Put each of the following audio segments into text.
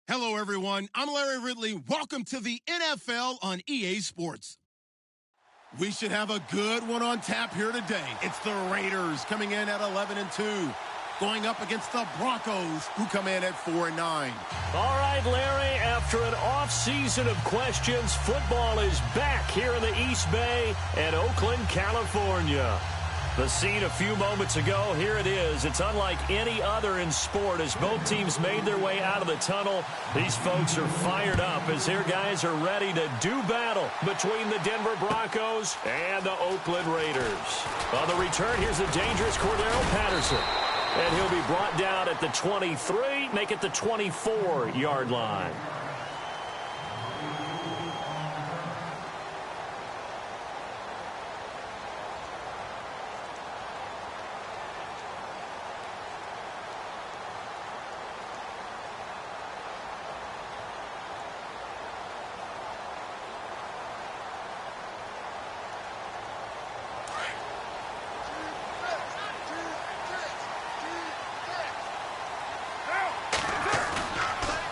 Hello, everyone. I'm Larry Ridley. Welcome to the NFL on EA Sports. We should have a good one on tap here today. It's the Raiders coming in at 11-2, going up against the Broncos, who come in at 4-9. All right, Larry, after an off-season of questions, football is back here in the East Bay at Oakland, California. The scene a few moments ago, here it is. It's unlike any other in sport as both teams made their way out of the tunnel. These folks are fired up as their guys are ready to do battle between the Denver Broncos and the Oakland Raiders. On the return, here's the dangerous Cordero Patterson. And he'll be brought down at the 23, make it the 24-yard line.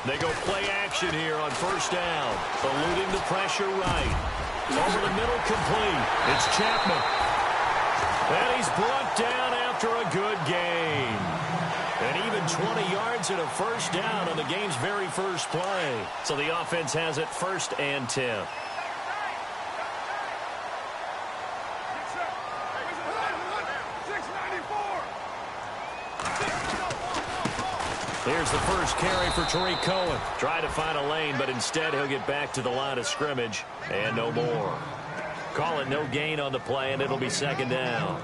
They go play action here on first down. Eluding the pressure right. Over the middle, complete. It's Chapman. And he's brought down after a good game. And even 20 yards and a first down on the game's very first play. So the offense has it 1st and 10. Here's the first carry for Tariq Cohen. Try to find a lane, but instead he'll get back to the line of scrimmage and no more. Call it no gain on the play, and it'll be 2nd down.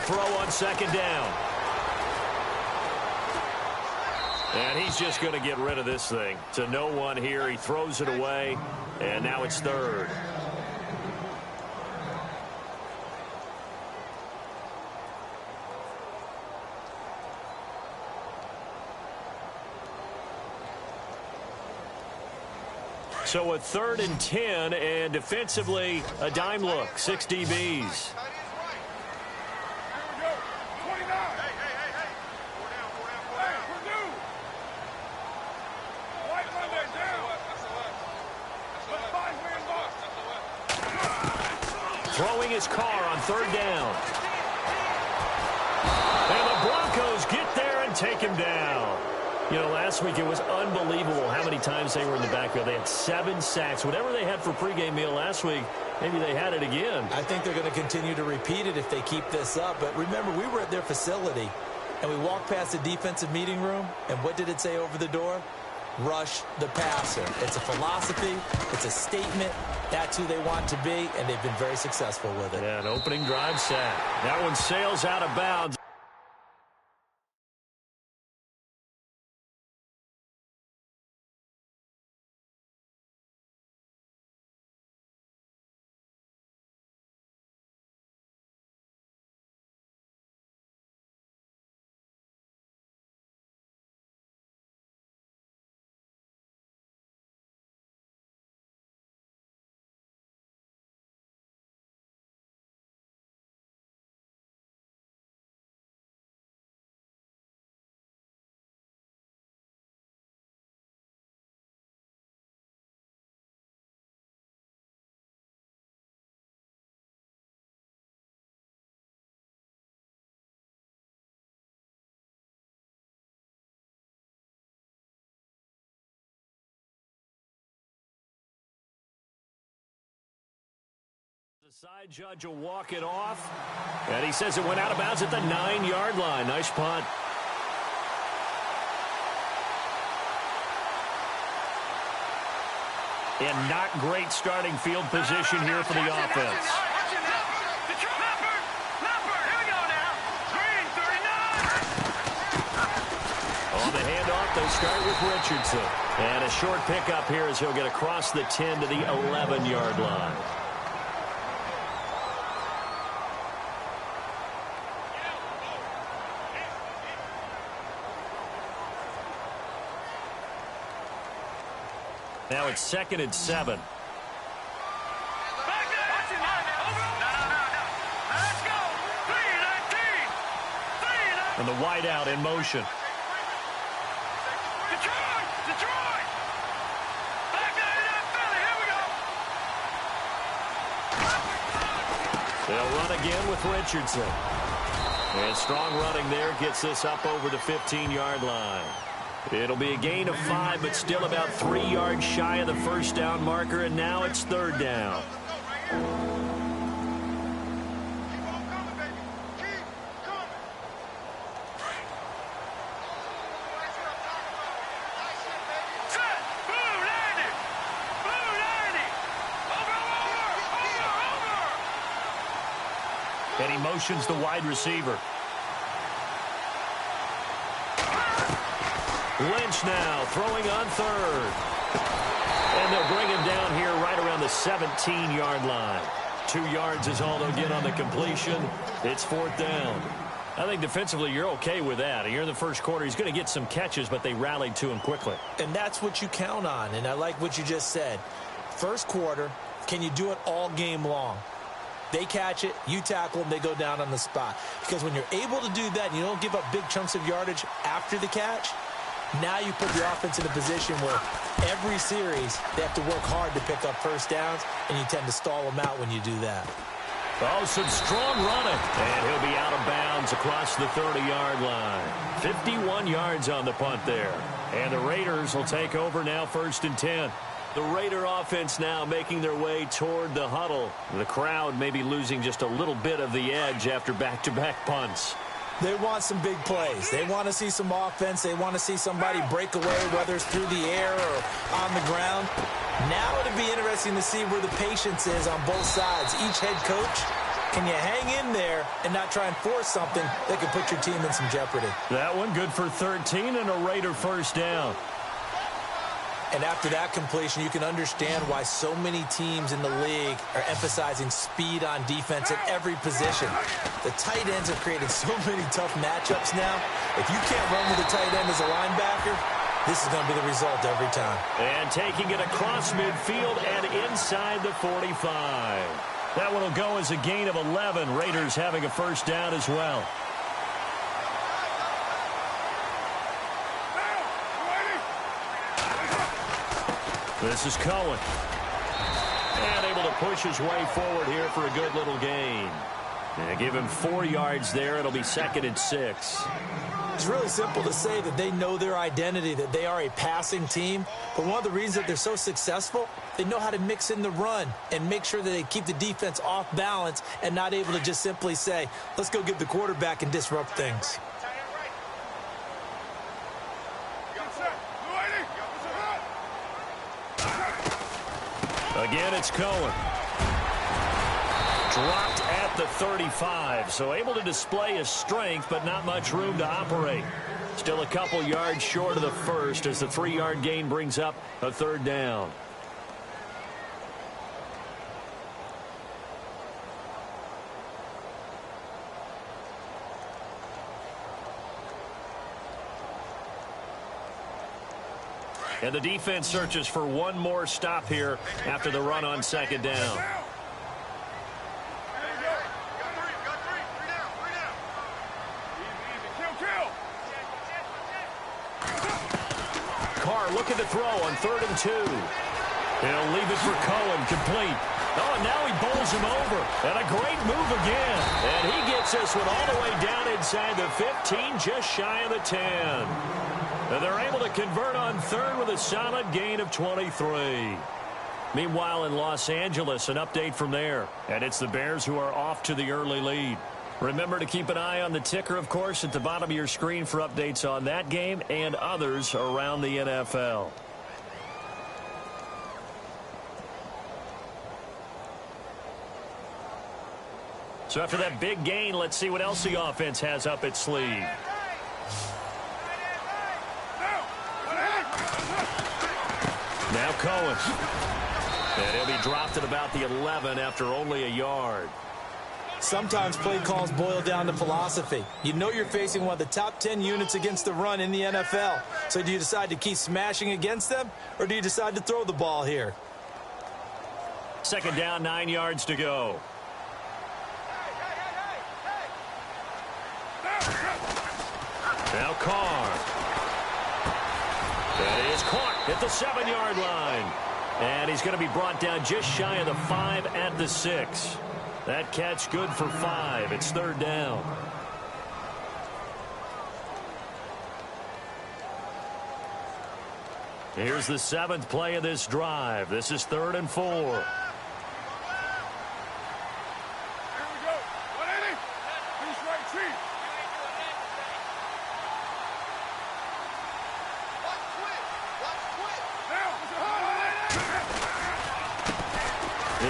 Throw on 2nd down. And he's just going to get rid of this thing. To no one here. He throws it away. And now it's 3rd. So a 3rd and 10, and defensively a dime look. 6 DBs. Throwing his car on 3rd down. And the Broncos get there and take him down. You know, last week it was unbelievable how many times they were in the backfield. They had 7 sacks. Whatever they had for pregame meal last week, maybe they had it again. I think they're going to continue to repeat it if they keep this up. But remember, we were at their facility, and we walked past the defensive meeting room, and what did it say over the door? Rush the passer. It's a philosophy. It's a statement. That's who they want to be, and they've been very successful with it. Yeah, an opening drive sack. That one sails out of bounds. The side judge will walk it off. And he says it went out of bounds at the 9-yard line. Nice punt. And not great starting field position here for the offense. the handoff, they start with Richardson. And a short pickup here as he'll get across the 10 to the 11-yard line. Now it's 2nd and 7. And the wideout in motion. Detroit! Back there, Philly, here we go! They'll run again with Richardson. And strong running there gets this up over the 15-yard line. It'll be a gain of 5, but still about 3 yards shy of the first down marker, and now it's 3rd down. And he motions the wide receiver. Lynch now throwing on 3rd. And they'll bring him down here right around the 17-yard line. 2 yards is all they'll get on the completion. It's 4th down. I think defensively you're okay with that. Here in the first quarter, he's going to get some catches, but they rallied to him quickly. And that's what you count on, and I like what you just said. First quarter, can you do it all game long? They catch it, you tackle them, they go down on the spot. Because when you're able to do that and you don't give up big chunks of yardage after the catch, now you put the offense in a position where every series they have to work hard to pick up first downs, and you tend to stall them out when you do that. Oh, some strong running. And he'll be out of bounds across the 30-yard line. 51 yards on the punt there. And the Raiders will take over now 1st and 10. The Raider offense now making their way toward the huddle. The crowd may be losing just a little bit of the edge after back-to-back punts. They want some big plays. They want to see some offense. They want to see somebody break away, whether it's through the air or on the ground. Now it'll be interesting to see where the patience is on both sides. Each head coach, can you hang in there and not try and force something that could put your team in some jeopardy? That one good for 13 and a Raider first down. And after that completion, you can understand why so many teams in the league are emphasizing speed on defense at every position. The tight ends have created so many tough matchups now. If you can't run with a tight end as a linebacker, this is going to be the result every time. And taking it across midfield and inside the 45. That one will go as a gain of 11. Raiders having a first down as well. This is Cohen. And able to push his way forward here for a good little gain. And give him 4 yards there. It'll be 2nd and 6. It's really simple to say that they know their identity, that they are a passing team. But one of the reasons that they're so successful, they know how to mix in the run and make sure that they keep the defense off balance and not able to just simply say, let's go get the quarterback and disrupt things. Again, it's Cohen. Dropped at the 35, so able to display his strength, but not much room to operate. Still a couple yards short of the first as the 3-yard gain brings up a 3rd down. And the defense searches for one more stop here after the run on 2nd down. Carr looking to throw on 3rd and 2. He'll leave it for Cohen, complete. Oh, and now he bowls him over. And a great move again. And he gets this one all the way down inside the 15, just shy of the 10. And they're able to convert on 3rd with a solid gain of 23. Meanwhile, in Los Angeles, an update from there. And it's the Bears who are off to the early lead. Remember to keep an eye on the ticker, of course, at the bottom of your screen for updates on that game and others around the NFL. So after that big gain, let's see what else the offense has up its sleeve. Cohen. And he'll be dropped at about the 11 after only a yard. Sometimes play calls boil down to philosophy. You know you're facing one of the top 10 units against the run in the NFL. So do you decide to keep smashing against them, or do you decide to throw the ball here? Second down, 9 yards to go. Now Carr. That is caught at the 7-yard line. And he's going to be brought down just shy of the 5 at the 6. That catch good for 5. It's third down. Here's the 7th play of this drive. This is 3rd and 4.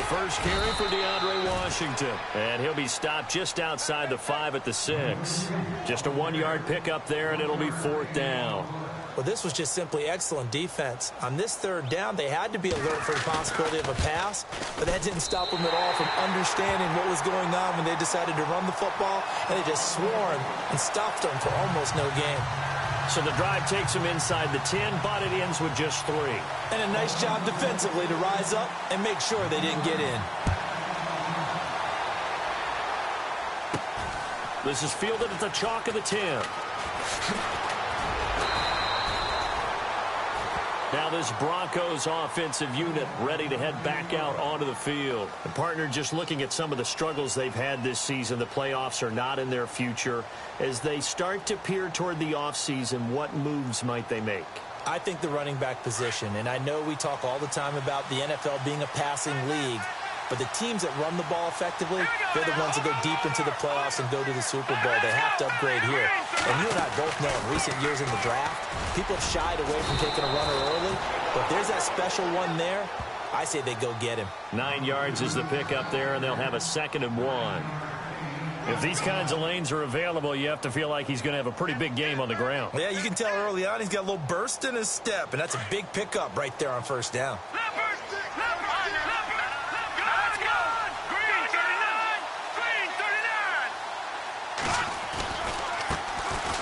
First carry for DeAndre Washington. And he'll be stopped just outside the 5 at the 6. Just a 1-yard pickup there, and it'll be 4th down. Well, this was just simply excellent defense. On this 3rd down, they had to be alert for the possibility of a pass, but that didn't stop them at all from understanding what was going on when they decided to run the football, and they just swarmed and stopped them for almost no gain. So the drive takes them inside the 10, but it ends with just 3. And a nice job defensively to rise up and make sure they didn't get in. This is fielded at the chalk of the 10. Now this Broncos offensive unit ready to head back out onto the field. The partner just looking at some of the struggles they've had this season. The playoffs are not in their future. As they start to peer toward the offseason, what moves might they make? I think the running back position, and I know we talk all the time about the NFL being a passing league, but the teams that run the ball effectively, they're the ones that go deep into the playoffs and go to the Super Bowl. They have to upgrade here. And you and I both know in recent years in the draft, people have shied away from taking a runner early, but there's that special one there. I say they go get him. 9 yards is the pickup there, and they'll have a 2nd and 1. If these kinds of lanes are available, you have to feel like he's going to have a pretty big game on the ground. Yeah, you can tell early on he's got a little burst in his step, and that's a big pickup right there on first down.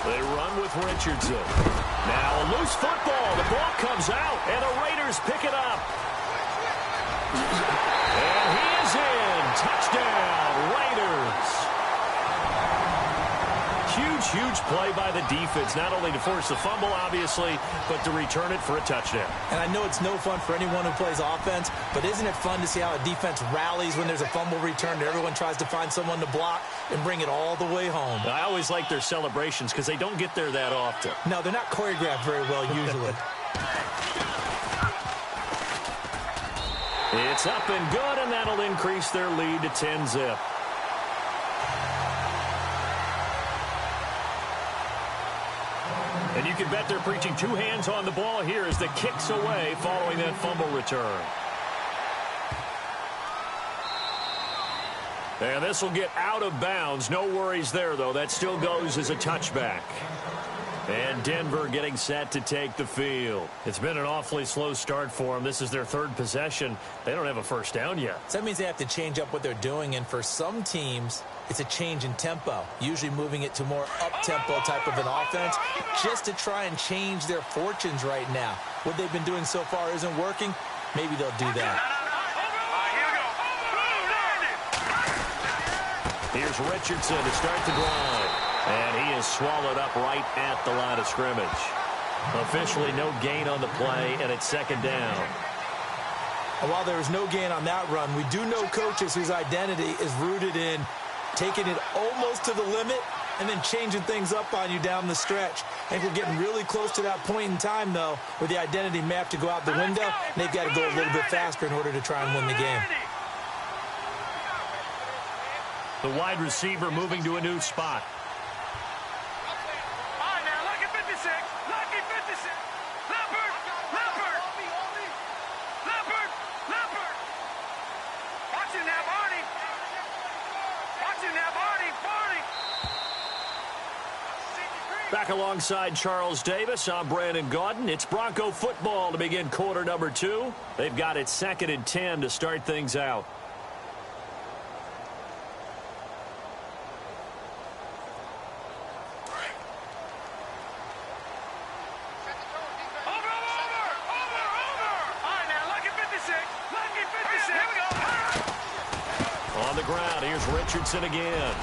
They run with Richardson. Now a loose football. The ball comes out, and the Raiders pick it up. And he is in. Touchdown, Raiders. Huge play by the defense, not only to force the fumble, obviously, but to return it for a touchdown. And I know it's no fun for anyone who plays offense, but isn't it fun to see how a defense rallies when there's a fumble return and everyone tries to find someone to block and bring it all the way home? I always like their celebrations because they don't get there that often. No, they're not choreographed very well usually. It's up and good, and that'll increase their lead to 10-zip. And you can bet they're preaching 2 hands on the ball here as the kick's away following that fumble return. And this will get out of bounds. No worries there, though. That still goes as a touchback. And Denver getting set to take the field. It's been an awfully slow start for them. This is their 3rd possession. They don't have a first down yet. So that means they have to change up what they're doing, and for some teams, it's a change in tempo, usually moving it to more up-tempo type of an offense just to try and change their fortunes right now. What they've been doing so far isn't working. Maybe they'll do that. Here's Richardson to start the drive. And he is swallowed up right at the line of scrimmage. Officially no gain on the play, and it's 2nd down. And while there was no gain on that run, we do know coaches whose identity is rooted in taking it almost to the limit and then changing things up on you down the stretch. I think we're getting really close to that point in time, though, where the identity map to go out the window, and they've got to go a little bit faster in order to try and win the game. The wide receiver moving to a new spot. Back alongside Charles Davis, I'm Brandon Gaudin. It's Bronco football to begin quarter number 2. They've got it 2nd and 10 to start things out. On the ground, here's Richardson again.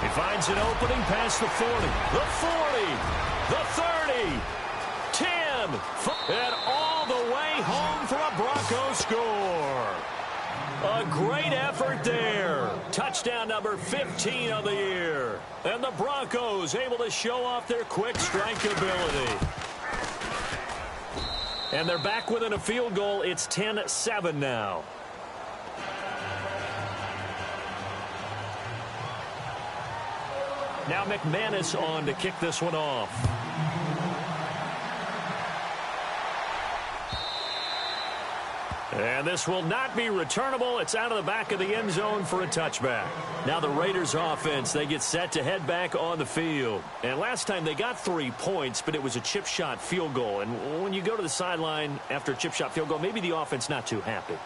He finds an opening past the 40, the 40, the 30, 10, and all the way home for a Broncos score. A great effort there. Touchdown number 15 of the year. And the Broncos able to show off their quick strike ability. And they're back within a field goal. It's 10-7 now. Now McManus on to kick this one off. And this will not be returnable. It's out of the back of the end zone for a touchback. Now the Raiders offense, they get set to head back on the field. And last time they got 3 points, but it was a chip shot field goal. And when you go to the sideline after a chip shot field goal, maybe the offense not too happy.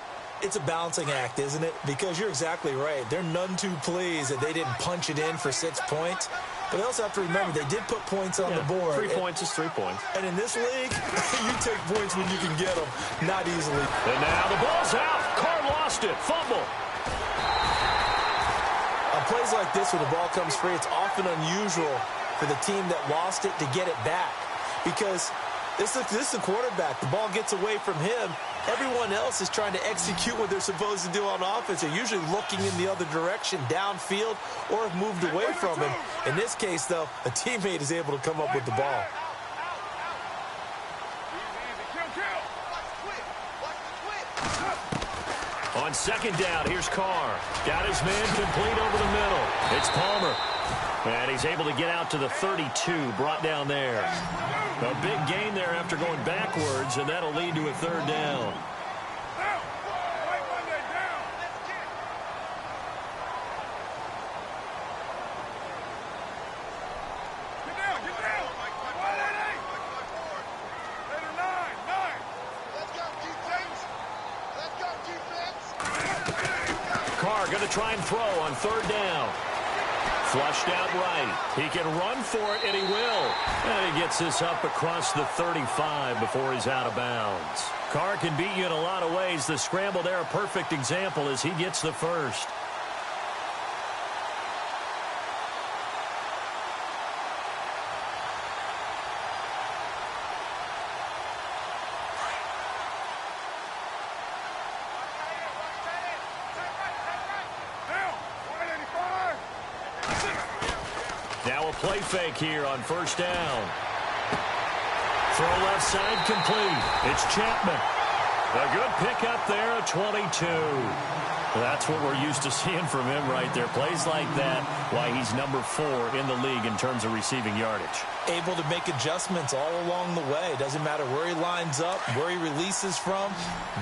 It's a balancing act, isn't it? Because you're exactly right. They're none too pleased that they didn't punch it in for 6 points. But they also have to remember they did put points on the board. 3 points is 3 points. And in this league, you take points when you can get them, not easily. And now the ball's out. Carr lost it. Fumble. On plays like this, when the ball comes free, it's often unusual for the team that lost it to get it back. Because this is the quarterback. The ball gets away from him. Everyone else is trying to execute what they're supposed to do on offense. They're usually looking in the other direction, downfield, or have moved away from him. In this case, though, a teammate is able to come up with the ball. On 2nd down, here's Carr. Got his man complete over the middle. It's Palmer. And he's able to get out to the 32, brought down there. A big gain there after going backwards, and that'll lead to a 3rd down. Carr going to try and throw on 3rd down. Flushed out right. He can run for it, and he will. And he gets this up across the 35 before he's out of bounds. Carr can beat you in a lot of ways. The scramble there, a perfect example as he gets the first. Now a play fake here on 1st down. Throw left side complete. It's Chapman. A good pickup there at 22. That's what we're used to seeing from him right there. Plays like that, why he's number 4 in the league in terms of receiving yardage. Able to make adjustments all along the way. Doesn't matter where he lines up, where he releases from.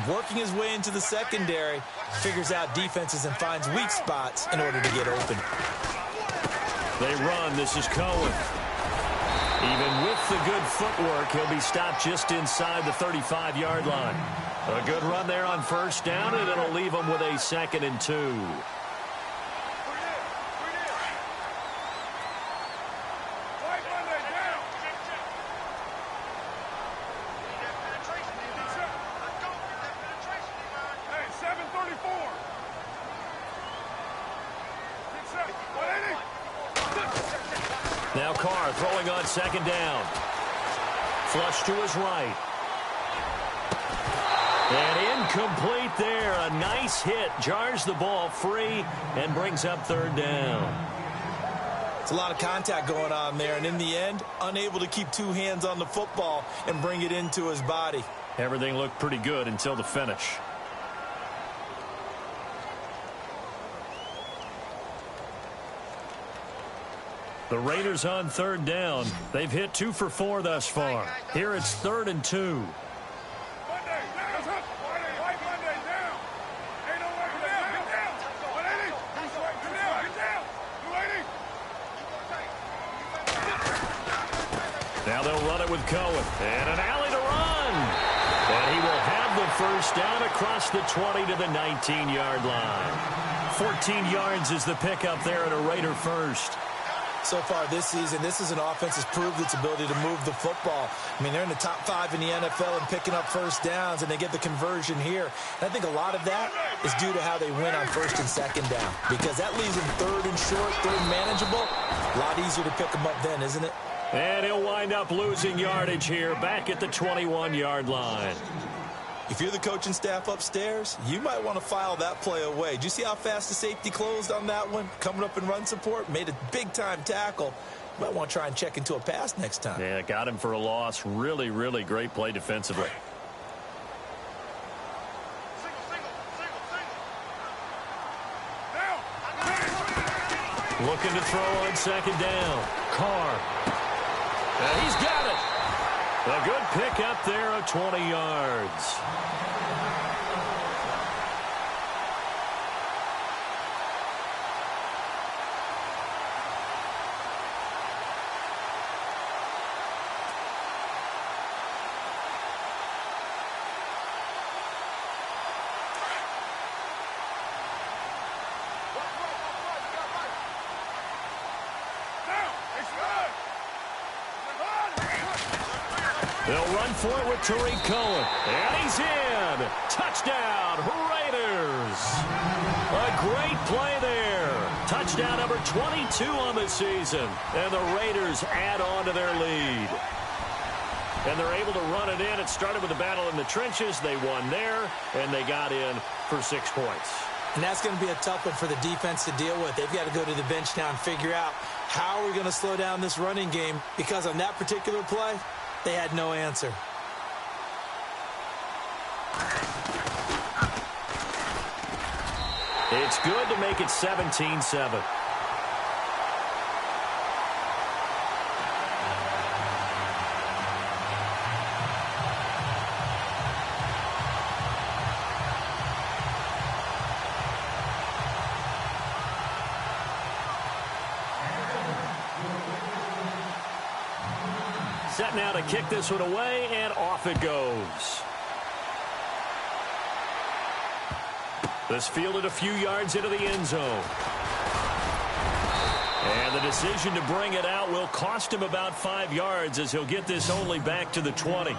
Working his way into the secondary, figures out defenses and finds weak spots in order to get open. They run. This is Cohen. Even with the good footwork, he'll be stopped just inside the 35-yard line. A good run there on 1st down, and it'll leave him with a 2nd and 2. Now Carr throwing on 2nd down. Flush to his right. And incomplete there. A nice hit. Jars the ball free and brings up 3rd down. It's a lot of contact going on there. And in the end, unable to keep 2 hands on the football and bring it into his body. Everything looked pretty good until the finish. The Raiders on 3rd down. They've hit 2 for 4 thus far. Here it's 3rd and 2. Now they'll run it with Cohen. And an alley to run. And he will have the first down across the 20 to the 19-yard line. 14 yards is the pickup there at a Raider first. So far this season, this is an offense that's proved its ability to move the football. I mean, they're in the top 5 in the NFL and picking up first downs, and they get the conversion here. And I think a lot of that is due to how they win on first and second down, because that leaves them third and short, third and manageable. A lot easier to pick them up then, isn't it? And he'll wind up losing yardage here back at the 21-yard line. If you're the coaching staff upstairs, you might want to file that play away. Did you see how fast the safety closed on that one? Coming up in run support, made a big-time tackle. You might want to try and check into a pass next time. Yeah, got him for a loss. Really, really great play defensively. Looking to throw on second down. Carr. And he's got it. A good pickup there of 20 yards. They'll run for it with Tariq Cohen. And he's in. Touchdown, Raiders. A great play there. Touchdown number 22 on the season. And the Raiders add on to their lead. And they're able to run it in. It started with a battle in the trenches. They won there, and they got in for 6 points. And that's going to be a tough one for the defense to deal with. They've got to go to the bench now and figure out how are we going to slow down this running game, because on that particular play, they had no answer. It's good to make it 17-7. Set now to kick this one away, and off it goes. This fielded a few yards into the end zone. And the decision to bring it out will cost him about 5 yards, as he'll get this only back to the 20.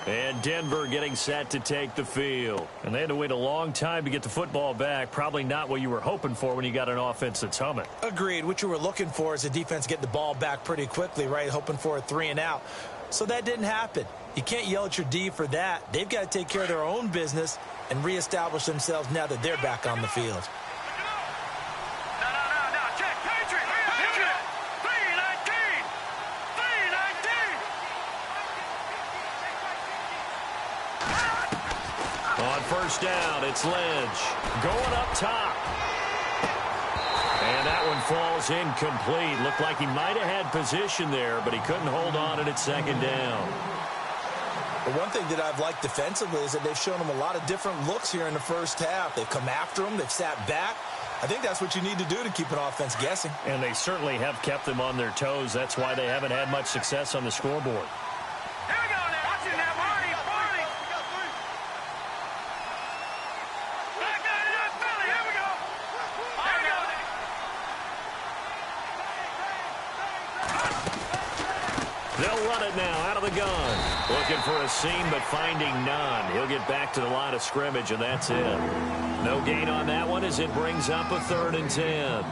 And Denver getting set to take the field. And they had to wait a long time to get the football back. Probably not what you were hoping for when you got an offense that's humming. Agreed. What you were looking for is the defense get the ball back pretty quickly, right? Hoping for a 3 and out. So that didn't happen. You can't yell at your D for that. They've got to take care of their own business and reestablish themselves now that they're back on the field. On first down, it's Lynch going up top. And that one falls incomplete. Looked like he might have had position there, but he couldn't hold on at second down. But one thing that I've liked defensively is that they've shown them a lot of different looks here in the first half. They've come after them. They've sat back. I think that's what you need to do to keep an offense guessing. And they certainly have kept them on their toes. That's why they haven't had much success on the scoreboard. They'll run it now out of the gun. Looking for a seam, but finding none. He'll get back to the line of scrimmage, and that's it. No gain on that one as it brings up a 3rd and 10.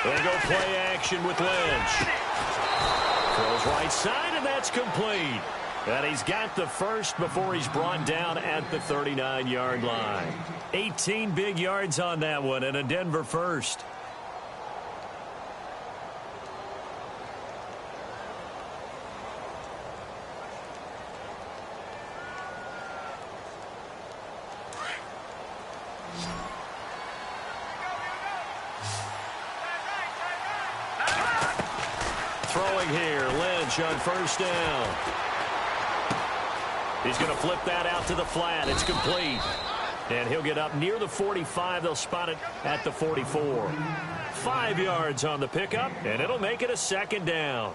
They go play action with Lynch. Throws right side, and that's complete. And he's got the first before he's brought down at the 39-yard line. 18 big yards on that one, and a Denver first. Throwing here, Lynch on first down. He's going to flip that out to the flat. It's complete. And he'll get up near the 45. They'll spot it at the 44. 5 yards on the pickup, and it'll make it a second down.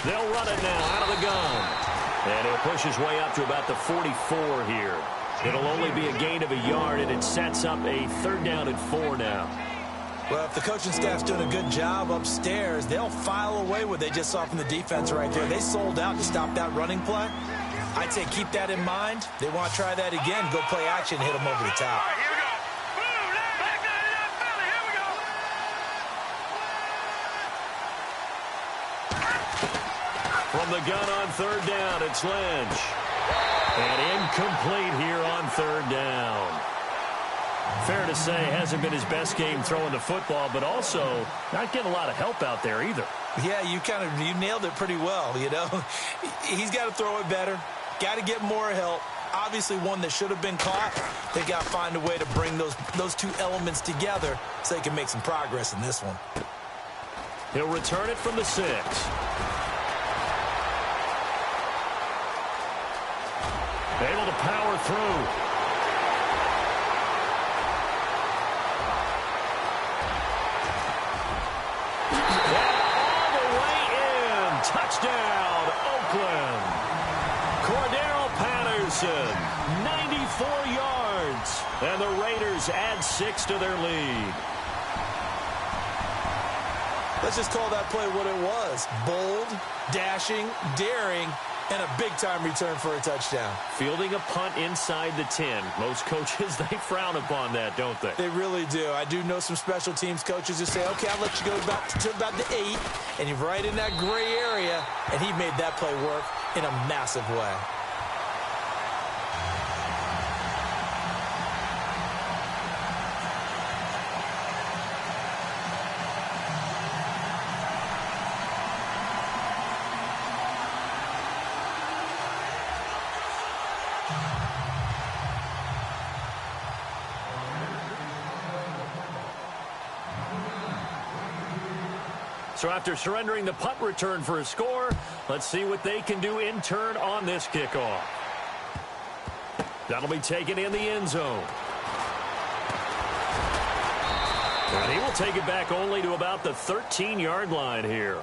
They'll run it now out of the gun. And he'll push his way up to about the 44 here. It'll only be a gain of a yard, and it sets up a 3rd down and 4 now. Well, if the coaching staff's doing a good job upstairs, they'll file away what they just saw from the defense right there. They sold out to stop that running play. I'd say keep that in mind. They want to try that again. Go play action, hit them over the top. All right, here we go. Here we go. From the gun on 3rd down, it's Lynch. And incomplete here on 3rd down. Fair to say, hasn't been his best game throwing the football, but also not getting a lot of help out there either. Yeah, you nailed it pretty well, you know. He's got to throw it better. Got to get more help. Obviously one that should have been caught. They got to find a way to bring those two elements together so they can make some progress in this one. He'll return it from the 6. Able to power through. Touchdown, Oakland. Cordero Patterson, 94 yards. And the Raiders add 6 to their lead. Let's just call that play what it was. Bold, dashing, daring, and a big-time return for a touchdown. Fielding a punt inside the 10. Most coaches, they frown upon that, don't they? They really do. I do know some special teams coaches who say, okay, I'll let you go to about the 8, and you're right in that gray area, and he made that play work in a massive way. So after surrendering the punt return for a score, let's see what they can do in turn on this kickoff. That'll be taken in the end zone. And he will take it back only to about the 13-yard line here.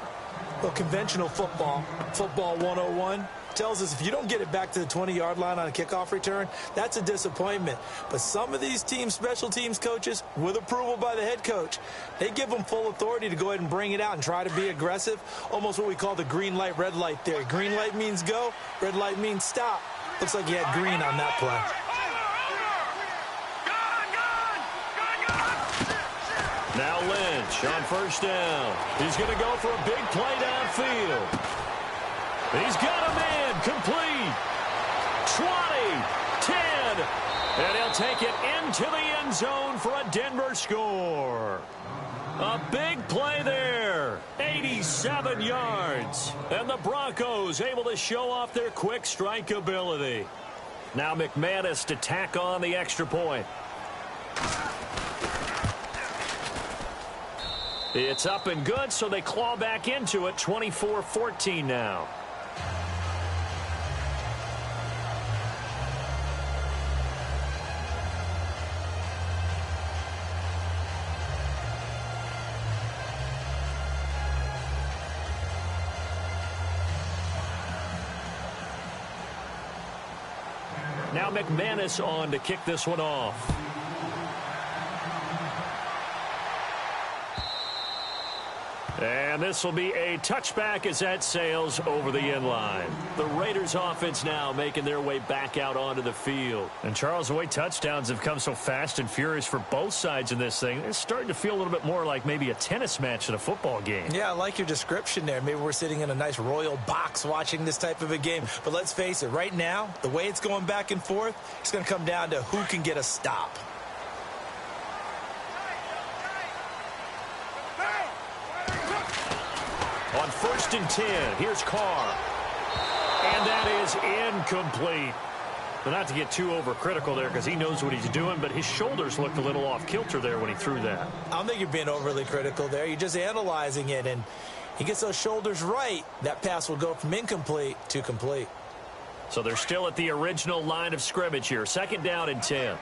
Well, conventional football 101, tells us if you don't get it back to the 20-yard line on a kickoff return, that's a disappointment. But some of these teams, special teams coaches, with approval by the head coach, they give them full authority to go ahead and bring it out and try to be aggressive, almost what we call the green light, red light theory. Green light means go, red light means stop. Looks like he had green on that play. Now Lynch on 1st down. He's going to go for a big play downfield. He's got him in, complete. 20, 10, and he'll take it into the end zone for a Denver score. A big play there, 87 yards. And the Broncos able to show off their quick strike ability. Now McManus to tack on the extra point. It's up and good, so they claw back into it, 24-14 now. Now McManus on to kick this one off. And this will be a touchback as that sails over the end line. The Raiders offense now making their way back out onto the field. And Charles, the way touchdowns have come so fast and furious for both sides in this thing, it's starting to feel a little bit more like maybe a tennis match than a football game. Yeah, I like your description there. Maybe we're sitting in a nice royal box watching this type of a game. But let's face it, right now, the way it's going back and forth, it's going to come down to who can get a stop. On 1st and 10, here's Carr. And that is incomplete. But not to get too overcritical there because he knows what he's doing, but his shoulders looked a little off kilter there when he threw that. I don't think you're being overly critical there. You're just analyzing it, and he gets those shoulders right. That pass will go from incomplete to complete. So they're still at the original line of scrimmage here. 2nd down and 10.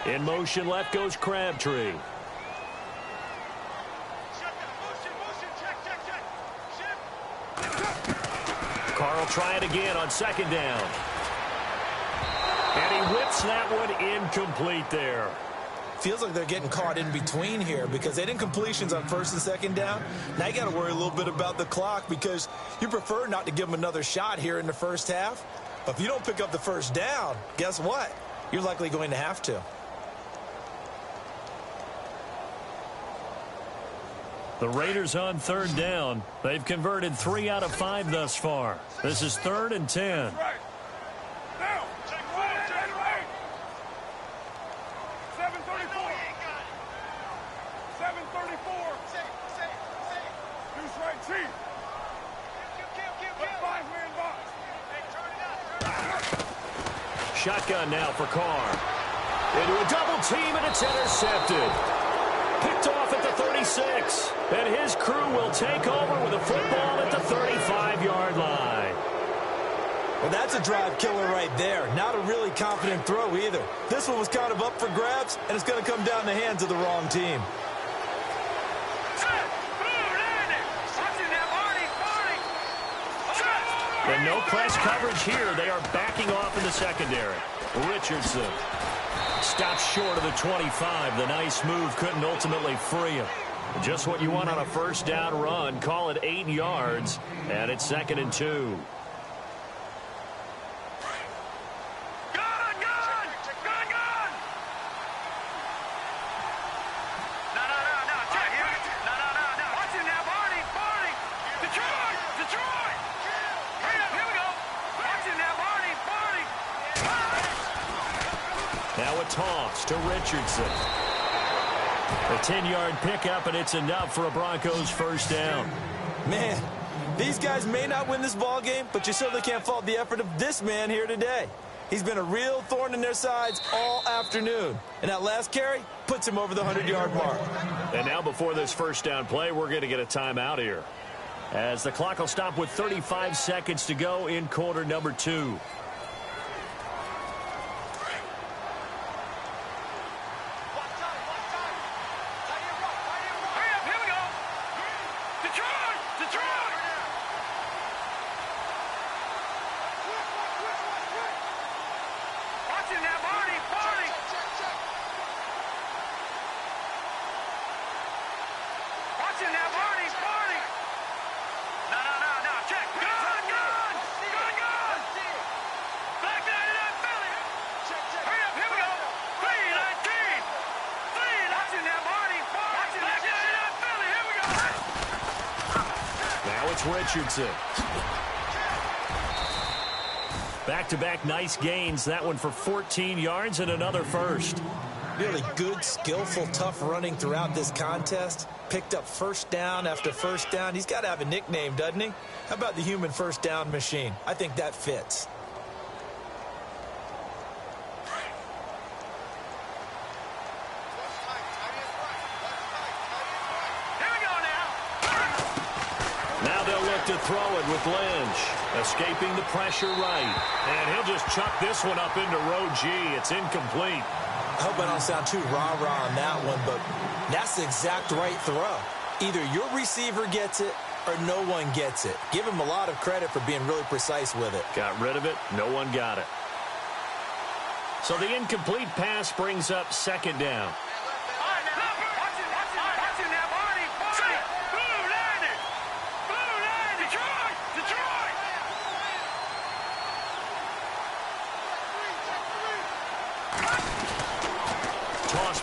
In motion, left goes Crabtree. Carl try it again on 2nd down. And he whips that one incomplete there. Feels like they're getting caught in between here because they didn't completions on 1st and 2nd down. Now you got to worry a little bit about the clock because you prefer not to give them another shot here in the first half. But if you don't pick up the 1st down, guess what? You're likely going to have to. The Raiders on 3rd down. They've converted 3 out of 5 thus far. This is 3rd and 10. Shotgun now for Carr. Into a double team, and it's intercepted. Picked off at the 36. And his crew will take over with a football at the 35-yard line. Well, that's a drive killer right there. Not a really confident throw either. This one was kind of up for grabs, and it's going to come down the hands of the wrong team. And no press coverage here. They are backing off in the secondary. Richardson stops short of the 25. The nice move couldn't ultimately free him. Just what you want on a 1st down run. Call it 8 yards, and it's 2nd and 2. Now a toss to Richardson. A 10-yard pickup, and it's enough for a Broncos 1st down. Man, these guys may not win this ball game, but you certainly can't fault the effort of this man here today. He's been a real thorn in their sides all afternoon. And that last carry puts him over the 100-yard mark. And now before this 1st down play, we're going to get a timeout here, as the clock will stop with 35 seconds to go in quarter number 2. Richardson. Back-to-back nice gains. That one for 14 yards and another 1st. Really good, skillful, tough running throughout this contest. Picked up 1st down after 1st down. He's got to have a nickname, doesn't he? How about the human 1st down machine? I think that fits. To throw it with Lynch. Escaping the pressure right. And he'll just chuck this one up into row G. It's incomplete. I hope I don't sound too rah-rah on that one, but that's the exact right throw. Either your receiver gets it or no one gets it. Give him a lot of credit for being really precise with it. Got rid of it. No one got it. So the incomplete pass brings up 2nd down.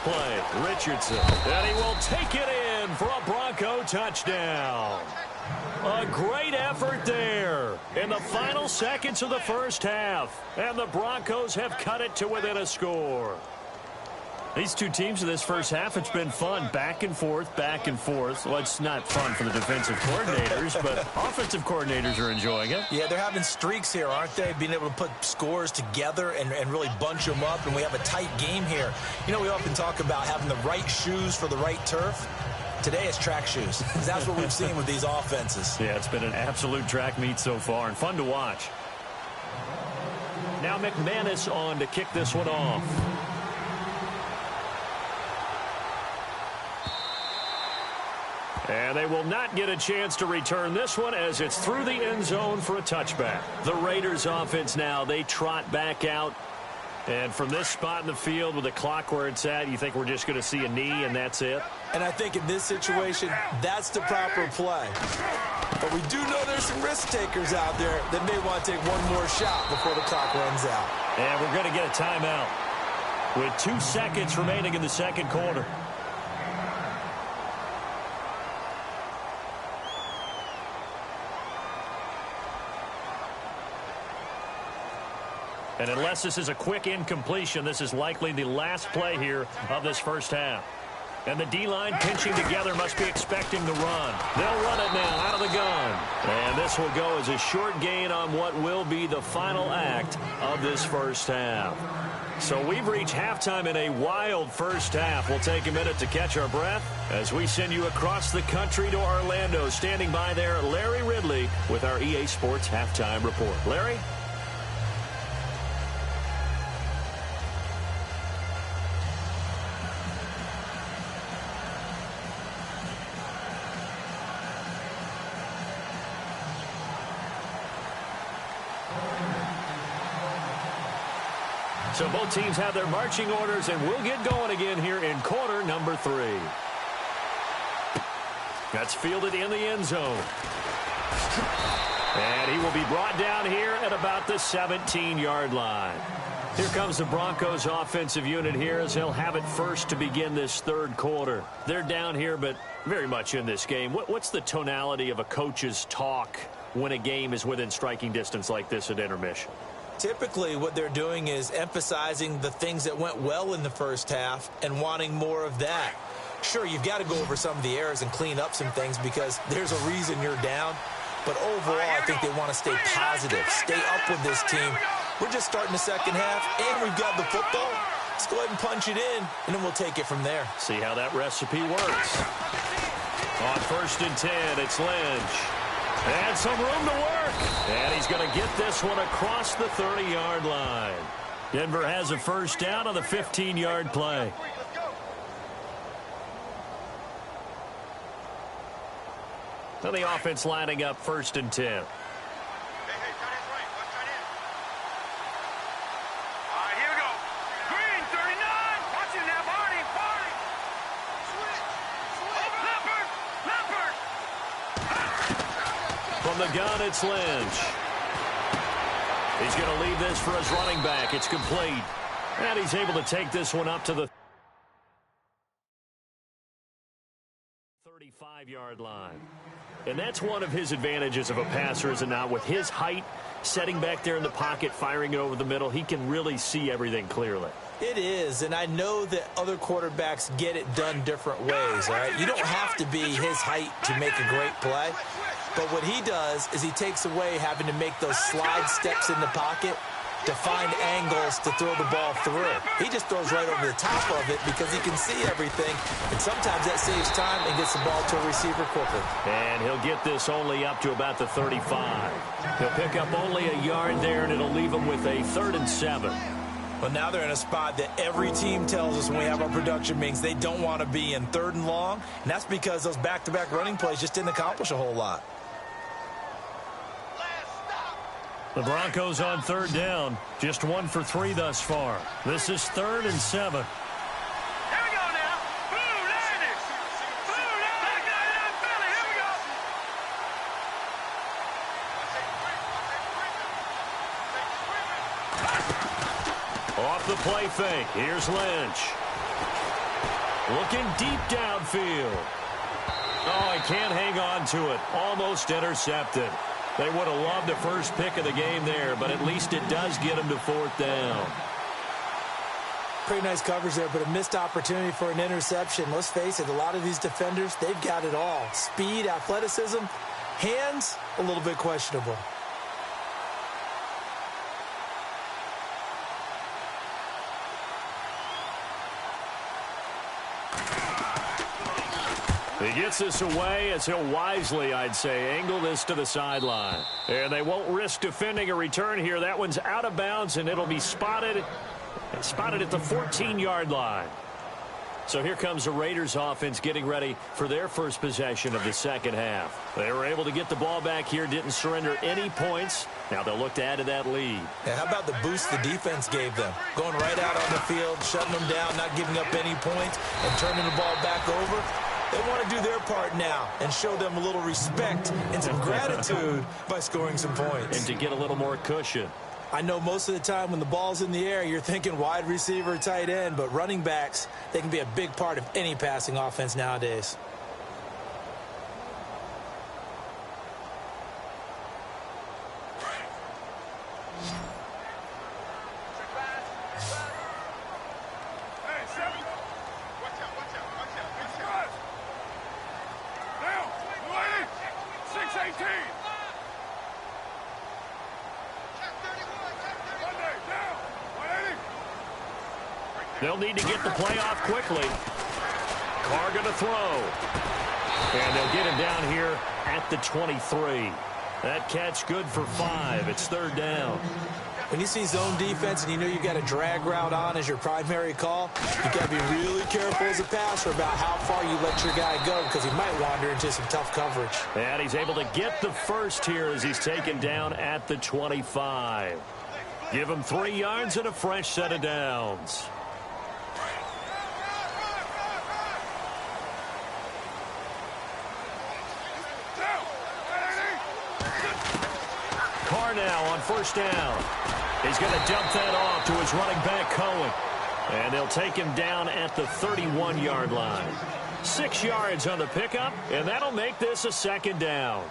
Play. Richardson, and he will take it in for a Bronco touchdown. A great effort there in the final seconds of the 1st half, and the Broncos have cut it to within a score. These two teams in this first half, it's been fun. Back and forth, back and forth. Well, it's not fun for the defensive coordinators, but offensive coordinators are enjoying it. Yeah, they're having streaks here, aren't they? Being able to put scores together and really bunch them up, and we have a tight game here. You know, we often talk about having the right shoes for the right turf. Today it's track shoes. That's what we've seen with these offenses. Yeah, it's been an absolute track meet so far and fun to watch. Now McManus on to kick this one off. And they will not get a chance to return this one as it's through the end zone for a touchback. The Raiders offense now, they trot back out. And from this spot in the field with the clock where it's at, you think we're just going to see a knee and that's it? And I think in this situation, that's the proper play. But we do know there's some risk takers out there that may want to take one more shot before the clock runs out. And we're going to get a timeout with 2 seconds remaining in the second quarter. And unless this is a quick incompletion, this is likely the last play here of this first half. And the D-line pinching together must be expecting the run. They'll run it now out of the gun. And this will go as a short gain on what will be the final act of this first half. So we've reached halftime in a wild first half. We'll take a minute to catch our breath as we send you across the country to Orlando. Standing by there, Larry Ridley with our EA Sports Halftime Report. Larry? So both teams have their marching orders, and we'll get going again here in quarter number 3. That's fielded in the end zone. And he will be brought down here at about the 17-yard line. Here comes the Broncos offensive unit here as they'll have it first to begin this third quarter. They're down here, but very much in this game. What's the tonality of a coach's talk when a game is within striking distance like this at intermission? Typically, what they're doing is emphasizing the things that went well in the first half and wanting more of that. Sure, you've got to go over some of the errors and clean up some things because there's a reason you're down. But overall, I think they want to stay positive, stay up with this team. We're just starting the second half, and we've got the football. Let's go ahead and punch it in, and then we'll take it from there. See how that recipe works. On 1st and 10, it's Lynch. And some room to work. And he's going to get this one across the 30-yard line. Denver has a first down on the 15-yard play. So the offense lining up 1st and 10. From the gun, it's Lynch. He's going to leave this for his running back. It's complete. And he's able to take this one up to the 35-yard line. And that's one of his advantages of a passer, is it not? With his height, setting back there in the pocket, firing it over the middle, he can really see everything clearly. It is, and I know that other quarterbacks get it done different ways, all right? You don't have to be his height to make a great play. But what he does is he takes away having to make those slide steps in the pocket to find angles to throw the ball through. He just throws right over the top of it because he can see everything, and sometimes that saves time and gets the ball to a receiver quickly. And he'll get this only up to about the 35. He'll pick up only a yard there, and it'll leave him with a 3rd and 7. Well, now they're in a spot that every team tells us when we have our production meetings they don't want to be in, 3rd and long, and that's because those back-to-back running plays just didn't accomplish a whole lot. The Broncos on 3rd down. Just 1 for 3 thus far. This is 3rd and 7. Here we go now. Blue Landers. Blue Landers. Here we go. Off the play fake. Here's Lynch. Looking deep downfield. Oh, he can't hang on to it. Almost intercepted. They would have loved the first pick of the game there, but at least it does get them to 4th down. Pretty nice coverage there, but a missed opportunity for an interception. Let's face it, a lot of these defenders, they've got it all. Speed, athleticism, hands, a little bit questionable. He gets this away as he'll wisely, I'd say, angle this to the sideline. And they won't risk defending a return here. That one's out of bounds, and it'll be spotted at the 14-yard line. So here comes the Raiders offense getting ready for their first possession of the second half. They were able to get the ball back here, didn't surrender any points. Now they'll look to add to that lead. And how about the boost the defense gave them? Going right out on the field, shutting them down, not giving up any points, and turning the ball back over. They want to do their part now and show them a little respect and some gratitude by scoring some points. And to get a little more cushion. I know most of the time when the ball's in the air, you're thinking wide receiver, tight end, but running backs, they can be a big part of any passing offense nowadays. They'll need to get the play off quickly. Carr going to throw. And they'll get him down here at the 23. That catch good for 5. It's third down. When you see zone defense and you know you got a drag route on as your primary call, you got to be really careful as a passer about how far you let your guy go because he might wander into some tough coverage. And he's able to get the first here as he's taken down at the 25. Give him 3 yards and a fresh set of downs. Carr now on first down. He's going to dump that off to his running back, Cohen. And they'll take him down at the 31-yard line. 6 yards on the pickup, and that'll make this a second down.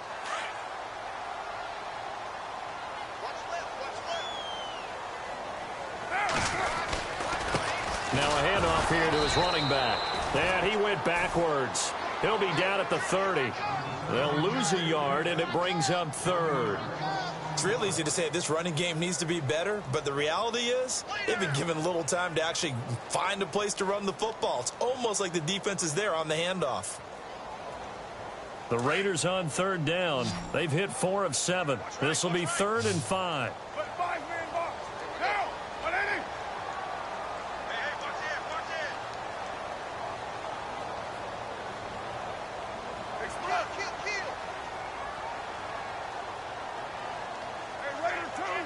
Now a handoff here to his running back. And he went backwards. He'll be down at the 30. They'll lose a yard, and it brings up third. It's real easy to say this running game needs to be better, but the reality is they've been given little time to actually find a place to run the football. It's almost like the defense is there on the handoff. The Raiders on third down. They've hit 4 of 7. This will be 3rd and 5.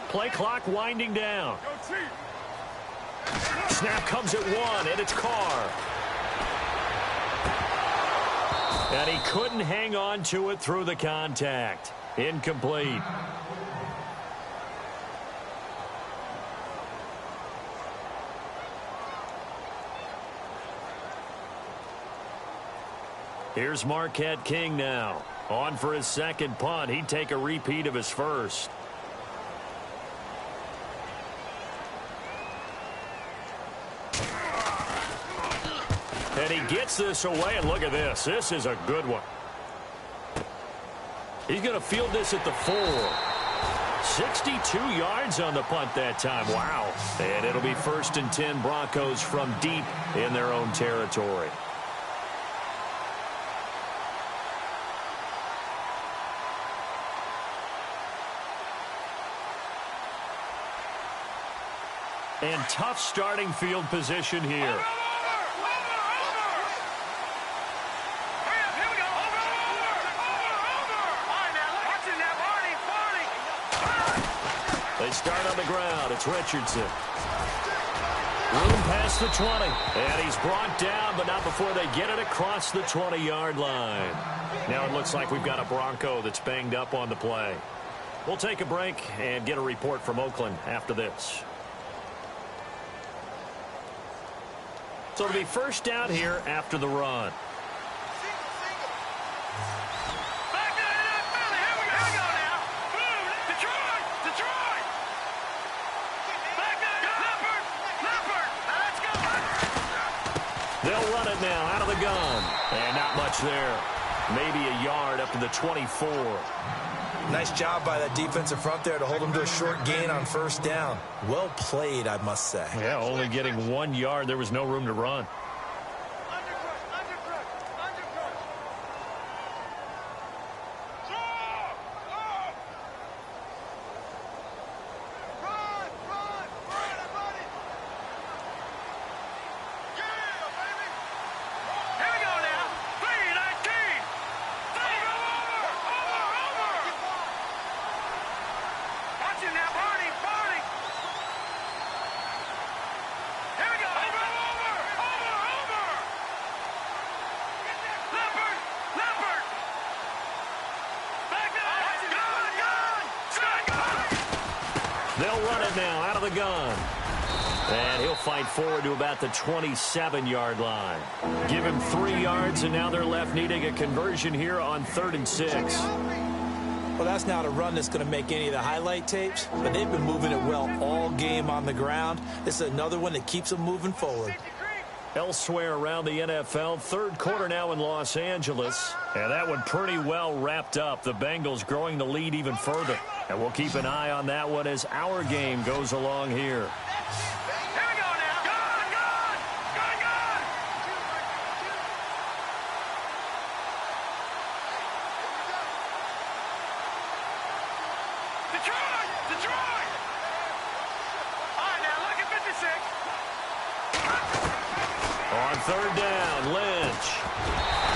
Play clock winding down. Snap comes at 1, and it's Carr. And he couldn't hang on to it through the contact. Incomplete. Here's Marquette King now. On for his second punt. He'd take a repeat of his first. And he gets this away, and look at this. This is a good one. He's going to field this at the 4. 62 yards on the punt that time. Wow. And it'll be 1st and 10 Broncos from deep in their own territory. And tough starting field position here. They start on the ground. It's Richardson. Room past the 20. And he's brought down, but not before they get it across the 20-yard line. Now it looks like we've got a Bronco that's banged up on the play. We'll take a break and get a report from Oakland after this. So it'll be first down here after the run. They'll run it now out of the gun. And not much there. Maybe a yard up to the 24. Nice job by that defensive front there to hold them to a short gain on first down. Well played, I must say. Yeah, only getting 1 yard. There was no room to run. They'll run it now out of the gun. And he'll fight forward to about the 27-yard line. Give him 3 yards, and now they're left needing a conversion here on 3rd and 6. Well, that's not a run that's going to make any of the highlight tapes, but they've been moving it well all game on the ground. This is another one that keeps them moving forward. Elsewhere around the NFL, 3rd quarter now in Los Angeles. And that one pretty well wrapped up. The Bengals growing the lead even further. And we'll keep an eye on that one as our game goes along here. Detroit! All right, now look at 56. On 3rd down, Lynch.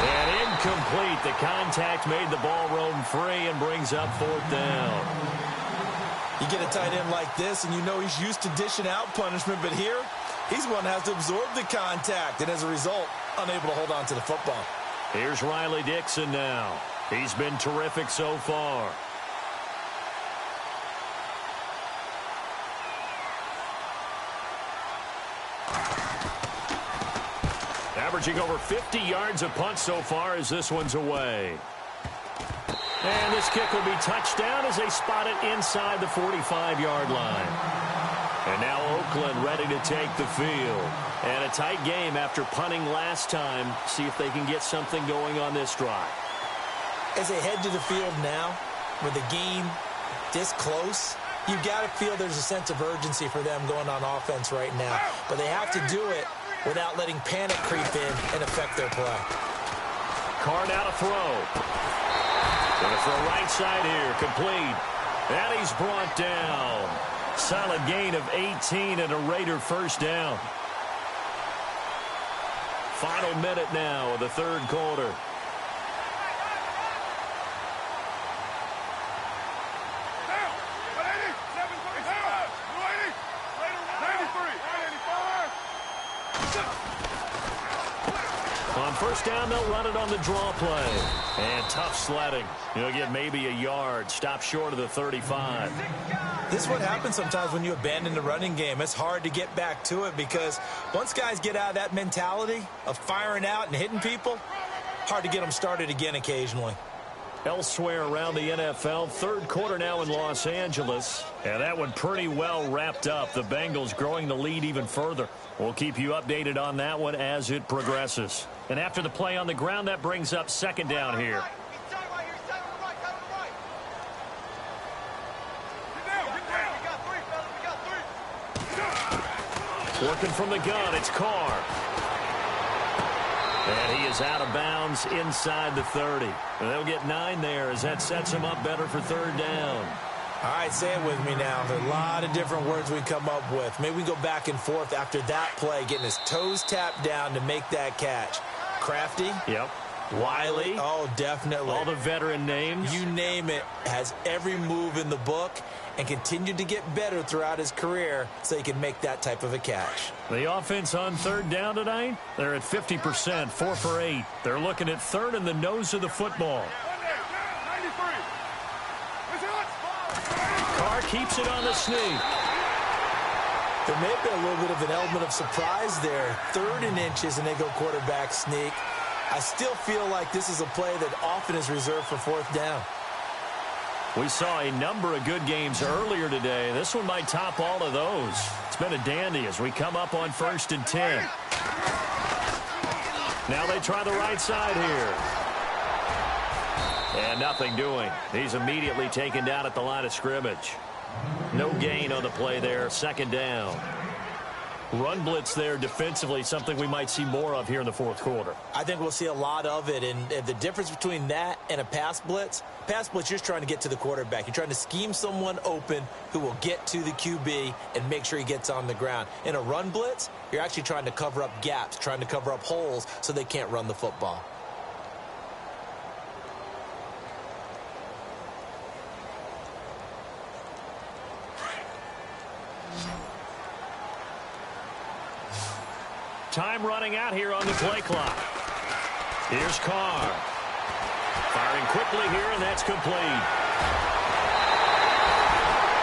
And incomplete. The contact made the ball roam free and brings up 4th down. You get a tight end like this, and you know he's used to dishing out punishment, but here, he's one that has to absorb the contact, and as a result, unable to hold on to the football. Here's Riley Dixon now. He's been terrific so far. Averaging over 50 yards a punt so far as this one's away. And this kick will be touchdown as they spot it inside the 45-yard line. And now Oakland ready to take the field. And a tight game after punting last time. See if they can get something going on this drive. As they head to the field now, with the game this close, you've got to feel there's a sense of urgency for them going on offense right now. But they have to do it without letting panic creep in and affect their play. Carr now to throw. Going to throw right side here, complete. And he's brought down. Solid gain of 18 and a Raider first down. Final minute now of the 3rd quarter. On first down, they'll run it on the draw play. And tough sledding. He'll get maybe a yard. Stop short of the 35. This is what happens sometimes when you abandon the running game. It's hard to get back to it because once guys get out of that mentality of firing out and hitting people, hard to get them started again occasionally. Elsewhere around the NFL, 3rd quarter now in Los Angeles. And that one pretty well wrapped up. The Bengals growing the lead even further. We'll keep you updated on that one as it progresses. And after the play on the ground, that brings up 2nd down here. Working from the gun, it's Carr. And he is out of bounds inside the 30. And they'll get 9 there as that sets him up better for 3rd down. All right, say it with me now. There are a lot of different words we come up with. Maybe we go back and forth after that play, getting his toes tapped down to make that catch. Crafty? Yep. Wiley? Oh, definitely. All the veteran names? You name it. Has every move in the book and continued to get better throughout his career so he can make that type of a catch. The offense on 3rd down tonight, they're at 50%, 4 for 8. They're looking at 3rd in the nose of the football. Carr keeps it on the sneak. There may have been a little bit of an element of surprise there. 3rd and inches, and they go quarterback sneak. I still feel like this is a play that often is reserved for 4th down. We saw a number of good games earlier today. This one might top all of those. It's been a dandy as we come up on 1st and 10. Now they try the right side here. And nothing doing. He's immediately taken down at the line of scrimmage. No gain on the play there. Second down. Run blitz there defensively, something we might see more of here in the fourth quarter. I think we'll see a lot of it, and the difference between that and a pass blitz, you're just trying to get to the quarterback. You're trying to scheme someone open who will get to the QB and make sure he gets on the ground. In a run blitz, you're actually trying to cover up gaps, trying to cover up holes so they can't run the football. Time running out here on the play clock. Here's Carr. Firing quickly here, and that's complete.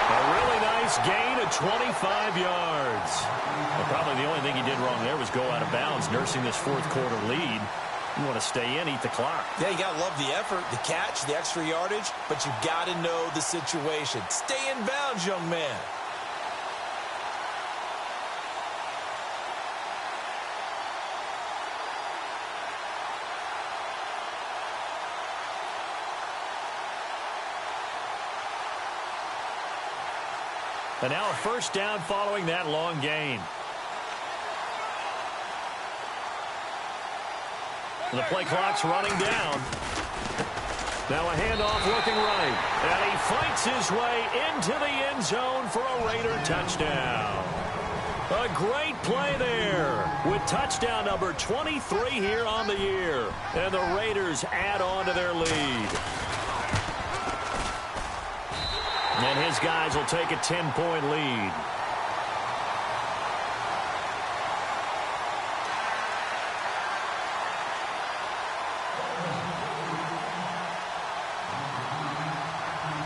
A really nice gain of 25 yards. Well, probably the only thing he did wrong there was go out of bounds, nursing this fourth quarter lead. You want to stay in, eat the clock. Yeah, you got to love the effort, the catch, the extra yardage, but you got to know the situation. Stay in bounds, young man. And now a first down following that long gain. The play clock's running down. Now a handoff looking right. And he fights his way into the end zone for a Raider touchdown. A great play there with touchdown number 23 here on the year. And the Raiders add on to their lead. And his guys will take a 10-point lead.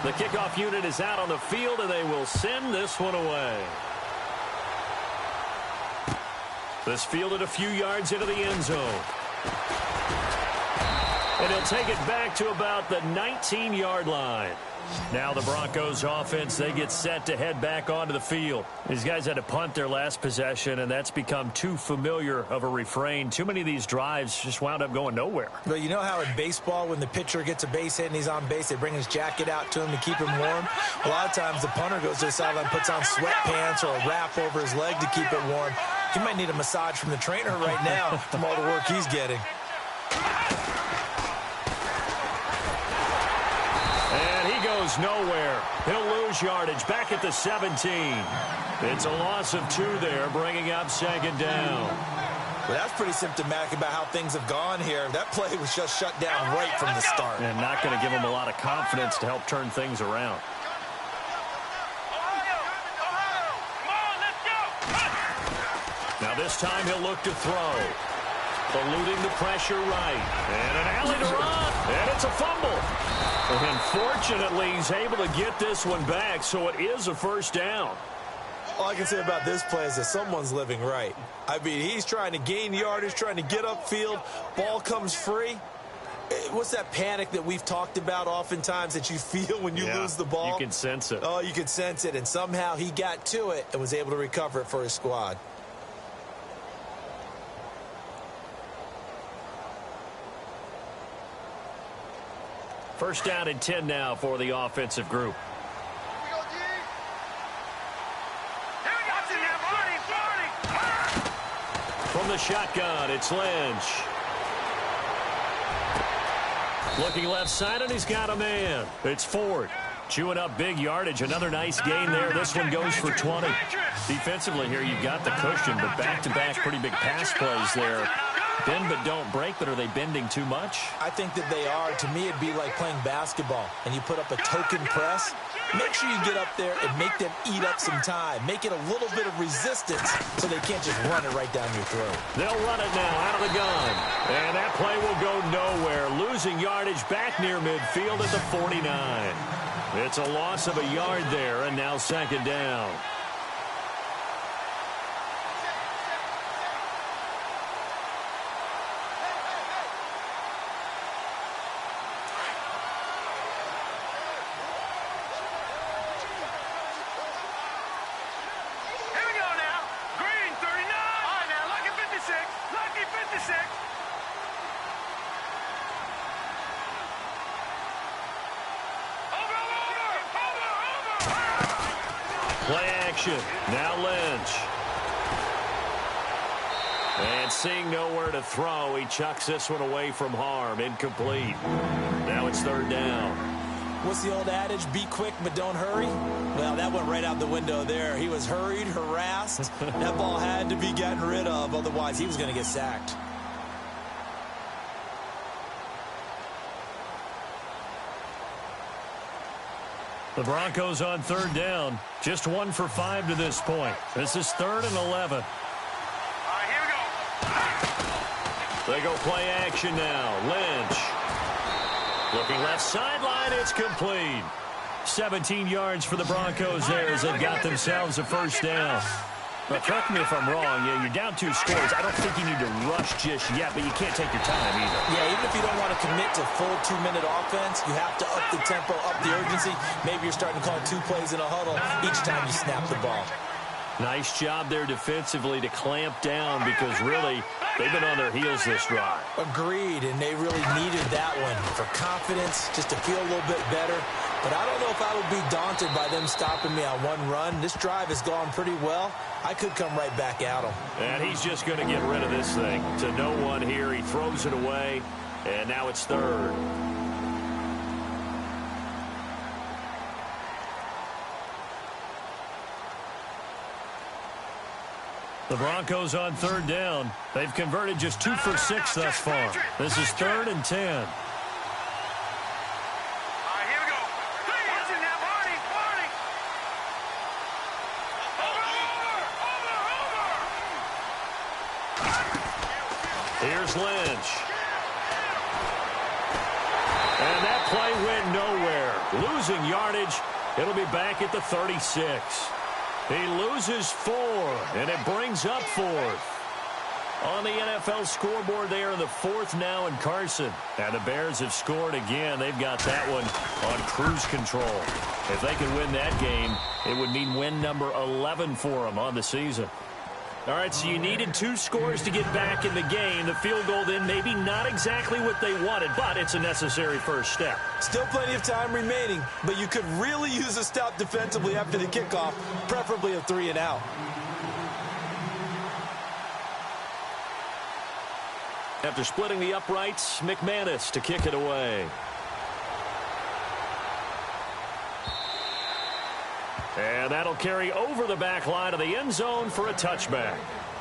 The kickoff unit is out on the field, and they will send this one away. This fielded a few yards into the end zone. And he'll take it back to about the 19-yard line. Now the Broncos offense, they get set to head back onto the field. These guys had to punt their last possession, and that's become too familiar of a refrain. Too many of these drives just wound up going nowhere. But you know how in baseball, when the pitcher gets a base hit and he's on base, they bring his jacket out to him to keep him warm? A lot of times the punter goes to the sideline, puts on sweatpants or a wrap over his leg to keep it warm. He might need a massage from the trainer right now from all the work he's getting. Goes nowhere. He'll lose yardage back at the 17. It's a loss of 2 there, bringing up second down. Well, that's pretty symptomatic about how things have gone here. That play was just shut down right from the start. And not going to give him a lot of confidence to help turn things around. Now this time he'll look to throw. Eluding the pressure right. And an alley to run. And it's a fumble. And fortunately, he's able to get this one back, so it is a first down. All I can say about this play is that someone's living right. I mean, he's trying to gain yardage, trying to get upfield. Ball comes free. What's that panic that we've talked about oftentimes that you feel when you lose the ball? You can sense it. Oh, you can sense it. And somehow he got to it and was able to recover it for his squad. First down and 10 now for the offensive group. From the shotgun, it's Lynch. Looking left side, and he's got a man. It's Ford. Chewing up big yardage. Another nice gain there. This one goes for 20. Defensively here, you've got the cushion, but back-to-back pretty big pass plays there. Bend but don't break, but are they bending too much? I think that they are. To me, it'd be like playing basketball, and you put up a token press. Make sure you get up there and make them eat up some time. Make it a little bit of resistance so they can't just run it right down your throat. They'll run it now out of the gun. And that play will go nowhere. Losing yardage back near midfield at the 49. It's a loss of a yard there, and now second down. Play action. Now Lynch. And seeing nowhere to throw, he chucks this one away from harm. Incomplete. Now it's third down. What's the old adage? Be quick, but don't hurry? Well, that went right out the window there. He was hurried, harassed. That ball had to be gotten rid of. Otherwise, he was going to get sacked. The Broncos on third down. Just 1 for 5 to this point. This is 3rd and 11. All right, here we go. They go play action now. Lynch. Looking left sideline. It's complete. 17 yards for the Broncos there as they've got themselves a first down. But correct me if I'm wrong. Yeah, you're down 2 scores. I don't think you need to rush just yet, but you can't take your time either. Yeah, even if you don't want to commit to full 2-minute offense, you have to up the tempo, up the urgency. Maybe you're starting to call 2 plays in a huddle each time you snap the ball. Nice job there defensively to clamp down because really they've been on their heels this drive. Agreed, and they really needed that one for confidence, just to feel a little bit better. But I don't know if I would be daunted by them stopping me on one run. This drive has gone pretty well. I could come right back at him. And he's just going to get rid of this thing. To no one here. He throws it away, and now it's third. The Broncos on third down. They've converted just 2 for 6 thus far. This is 3rd and 10. Here's Lynch. And that play went nowhere. Losing yardage. It'll be back at the 36. He loses 4, and it brings up 4th. On the NFL scoreboard, they are in the 4th now in Carson. And the Bears have scored again. They've got that one on cruise control. If they could win that game, it would mean win number 11 for them on the season. All right, so you needed 2 scores to get back in the game. The field goal then maybe not exactly what they wanted, but it's a necessary first step. Still plenty of time remaining, but you could really use a stop defensively after the kickoff, preferably a 3-and-out. After splitting the uprights, McManus to kick it away. And that'll carry over the back line of the end zone for a touchback.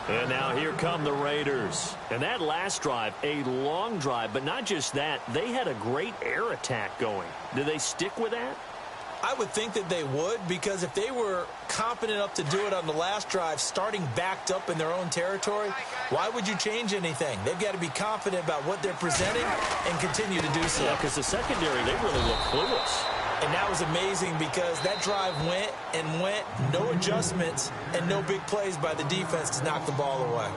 And now here come the Raiders. And that last drive, a long drive, but not just that. They had a great air attack going. Do they stick with that? I would think that they would, because if they were confident enough to do it on the last drive, starting backed up in their own territory, why would you change anything? They've got to be confident about what they're presenting and continue to do so. Yeah, because the secondary, they really look clueless. And that was amazing because that drive went and went, no adjustments, and no big plays by the defense to knock the ball away.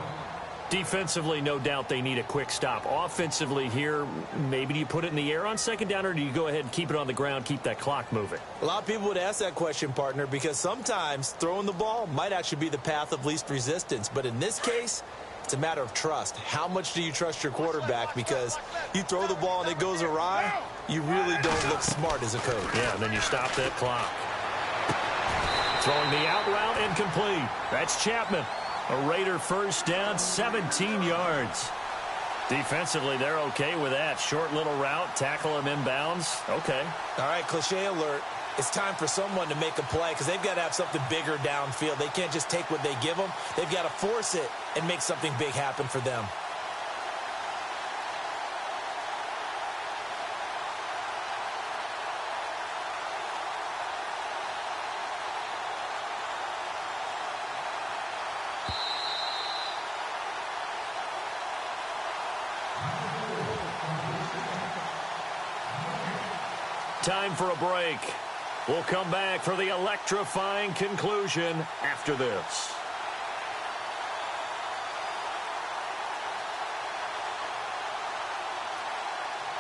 Defensively, no doubt they need a quick stop. Offensively here, maybe do you put it in the air on second down, or do you go ahead and keep it on the ground, keep that clock moving? A lot of people would ask that question, partner, because sometimes throwing the ball might actually be the path of least resistance. But in this case, it's a matter of trust. How much do you trust your quarterback? Because you throw the ball and it goes awry, you really don't look smart as a coach. Yeah, and then you stop that clock. Throwing the out route incomplete. That's Chapman. A Raider first down, 17 yards. Defensively, they're okay with that. Short little route, tackle him inbounds. Okay. All right, cliche alert. It's time for someone to make a play because they've got to have something bigger downfield. They can't just take what they give them. They've got to force it and make something big happen for them. Time for a break. We'll come back for the electrifying conclusion after this.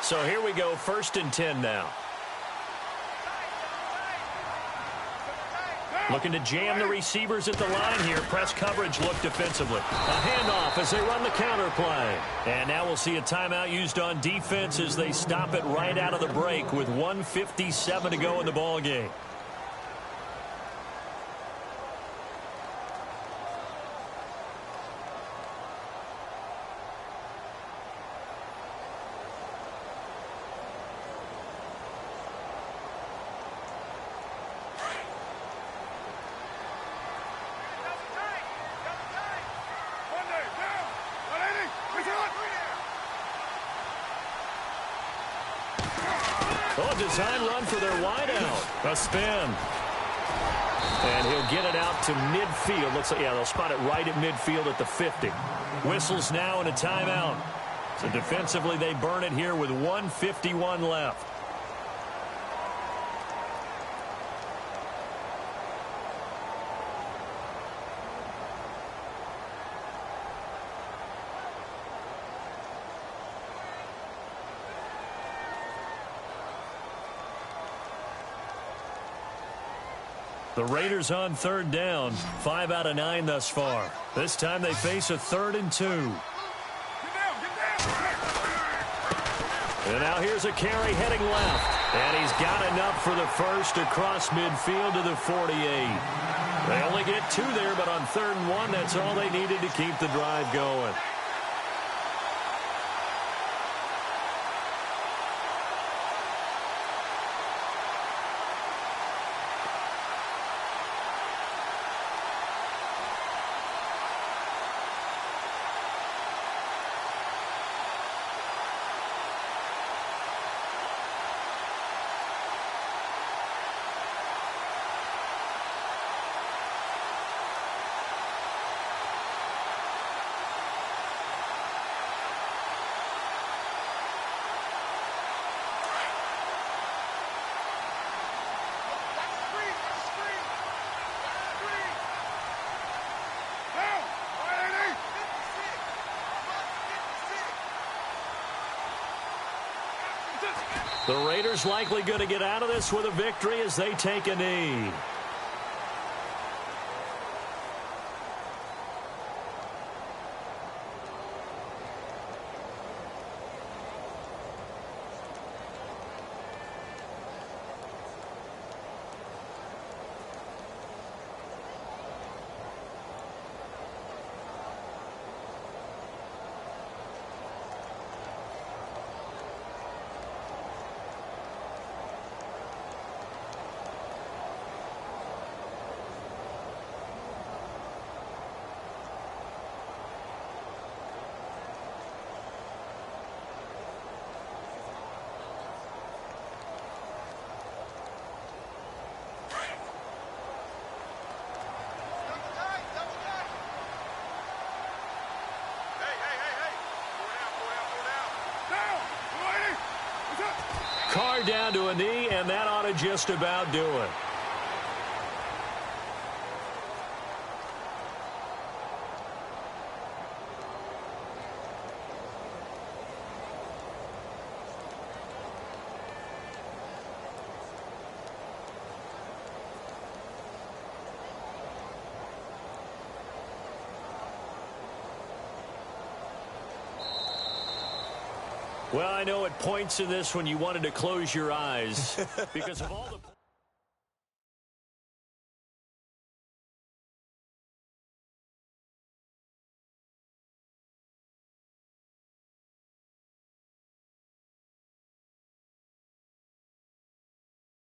So here we go, 1st and 10 now. Looking to jam the receivers at the line here. Press coverage look defensively. A handoff as they run the counter play. And now we'll see a timeout used on defense as they stop it right out of the break with 1:57 to go in the ball game. Oh, design run for their wideout. A spin. And he'll get it out to midfield. Looks like, yeah, they'll spot it right at midfield at the 50. Whistles now and a timeout. So defensively, they burn it here with 1:51 left. The Raiders on third down, 5 out of 9 thus far. This time they face a 3rd and 2. And now here's a carry heading left. And he's got enough for the first across midfield to the 48. They only get 2 there, but on 3rd and 1, that's all they needed to keep the drive going. The Raiders likely going to get out of this with a victory as they take a knee. Carr down to a knee, and that ought to just about do it. Well, I know at points in this when you wanted to close your eyes because of all the